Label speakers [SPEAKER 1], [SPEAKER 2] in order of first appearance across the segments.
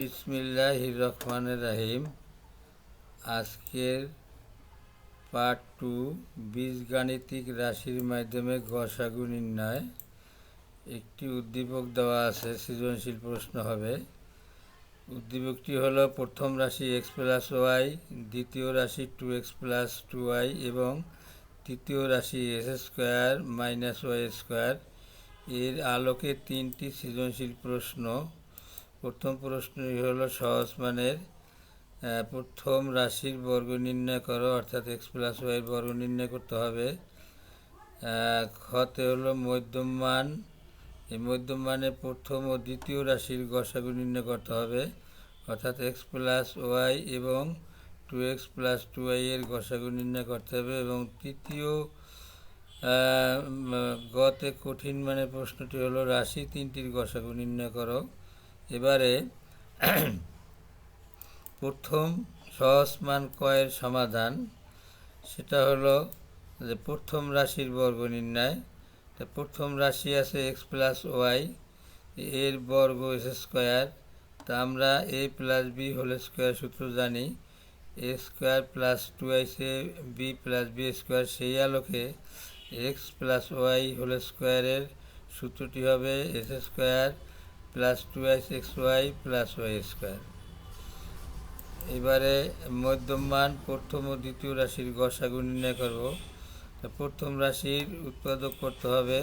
[SPEAKER 1] বিসমিল্লাহির রহমানির রহিম। আজকের পার্ট 2 বীজগাণিতিক রাশির মাধ্যমে গসাগু নির্ণয়। একটি উদ্দীপক দেওয়া আছে, সৃজনশীল প্রশ্ন হবে। উদ্দীপকটি হলো প্রথম রাশি এক্স প্লাস ওয়াই, দ্বিতীয় রাশি 2x প্লাস 2y এবং তৃতীয় রাশি S square minus Y square. এর আলোকে তিনটি সৃজনশীল প্রশ্ন। প্রথম প্রশ্নটি হলো সহজ মানের প্রথম রাশির বর্গ নির্ণয় করো, অর্থাৎ এক্স প্লাস ওয়াইয়ের বর্গ নির্ণয় করতে হবে। খতে হলো মধ্যমান, এই মধ্যমানের প্রথম ও দ্বিতীয় রাশির গসাগু নির্ণয় করতে হবে, অর্থাৎ এক্স প্লাস ওয়াই এবং 2x প্লাস 2y এর গসাগু নির্ণয় করতে হবে। এবং তৃতীয় গতে কঠিন মানের প্রশ্নটি হলো রাশি তিনটির গসাগু নির্ণয় করো। এবারে প্রথম সহজ মান কয়ের সমাধান, সেটা হলো যে প্রথম রাশির বর্গ নির্ণয়। তো প্রথম রাশি আছে এক্স প্লাস ওয়াই, এর বর্গ এস স্কোয়ার। তা আমরা a plus b whole square সূত্র জানি, a square plus 2ac b plus b square. সেই আলোকে এক্স প্লাস ওয়াই হোল স্কোয়ারের সূত্রটি হবে x square plus 2xy plus y square. এবারে মধ্যমান প্রথম ও দ্বিতীয় রাশির গসাগু নির্ণয় করব। প্রথম রাশির উৎপাদক করতে হবে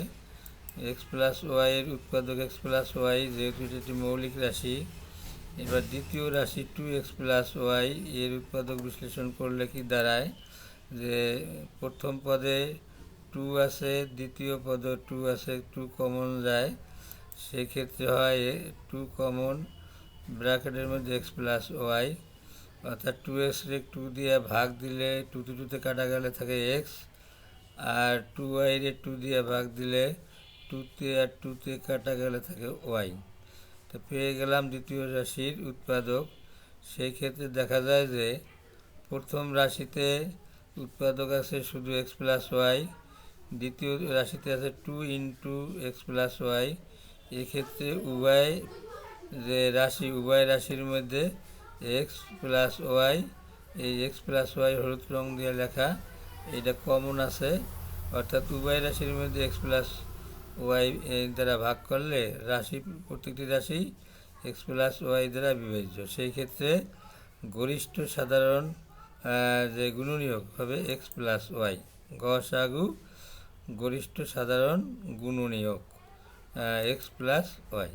[SPEAKER 1] এক্স প্লাস ওয়াইয়ের উৎপাদক এক্স প্লাস ওয়াই, যেহেতু এটি মৌলিক রাশি। এবার দ্বিতীয় রাশি 2x প্লাস ওয়াই, এর উৎপাদক বিশ্লেষণ করলে কি দাঁড়ায় যে প্রথম পদে 2 আছে, দ্বিতীয় পদে 2 আছে, 2 কমন যায়, সেক্ষেত্রে হয় 2 কমন, ব্র্যাকেটের মধ্যে এক্স প্লাস ওয়াই, অর্থাৎ 2x রে 2 দিয়ে ভাগ দিলে 2 তে 2 তে কাটা গেলে থাকে এক্স, আর 2y রে 2 দিয়ে ভাগ দিলে 2 তে আর 2 তে কাটা গেলে থাকে ওয়াই। তো পেয়ে গেলাম দ্বিতীয় রাশির উৎপাদক। সেই ক্ষেত্রে দেখা যায় যে প্রথম রাশিতে উৎপাদক আছে শুধু এক্স প্লাস ওয়াই, দ্বিতীয় রাশিতে আছে 2 ইন্টু এক্স প্লাস ওয়াই। এক্ষেত্রে উভয় রাশির মধ্যে এক্স প্লাস ওয়াই, এই এক্স প্লাস ওয়াই হলুদ রং দিয়ে লেখা, এটা কমন আছে, অর্থাৎ উভয় রাশির মধ্যে এক্স প্লাস ওয়াই দ্বারা ভাগ করলে প্রত্যেকটি রাশি এক্স প্লাস ওয়াই দ্বারা বিভাজ্য। সেই ক্ষেত্রে গরিষ্ঠ সাধারণ যে গুণনীয়ক হবে এক্স প্লাস ওয়াই। গসাগু গরিষ্ঠ সাধারণ গুণনীয়ক এক্স প্লাস ওয়াই।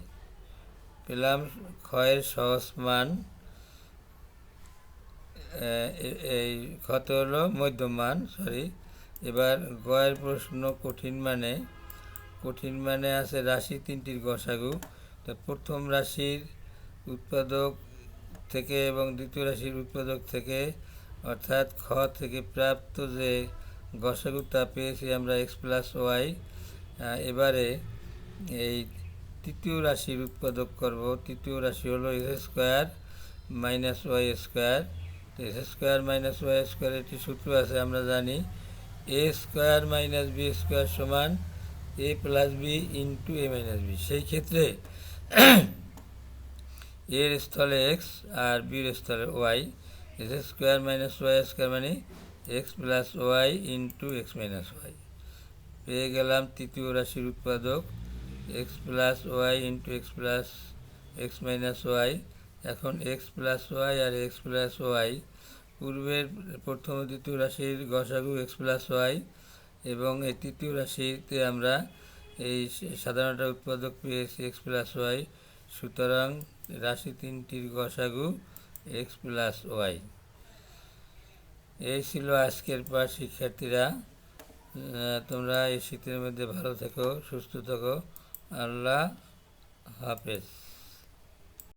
[SPEAKER 1] পেলাম ক্ষয়ের সহজ মান, এই ক্ষত হলো মধ্যমান, এবার গয়ের প্রশ্ন কঠিন মানে আছে রাশি তিনটির গসাগু। তো প্রথম রাশির উৎপাদক থেকে এবং দ্বিতীয় রাশির উৎপাদক থেকে, অর্থাৎ খ থেকে প্রাপ্ত যে গসাগু তা পেয়েছি আমরা এক্স প্লাস ওয়াই। এবারে এই তৃতীয় রাশির উৎপাদক করব। তৃতীয় রাশি হলো x square minus Y square. তো x square minus Y square একটি সূত্র আছে, আমরা জানি a square minus b square সমান a plus b into a minus b. সেই ক্ষেত্রে এর স্থলে এক্স আর বির স্থলে y, x square minus Y square মানে x plus y into x minus y. পেয়ে গেলাম তৃতীয় রাশির উৎপাদক x plus y into x minus y. এখন এক্স প্লাস ওয়াই আর এক্স প্লাস ওয়াই, পূর্বের প্রথম ও দ্বিতীয় রাশির গসাগু এক্স প্লাস ওয়াই, এবং এই তৃতীয় রাশিতে আমরা এই সাধারণত উৎপাদক পেয়েছি এক্স প্লাস ওয়াই। সুতরাং রাশি তিনটির গসাগু এক্স প্লাস ওয়াই। এই ছিল আজকের পাঠ। শিক্ষার্থীরা, তোমরা এই শীতের মধ্যে ভালো থেকো, সুস্থ থেকো। আল্লাহ হাফেজ।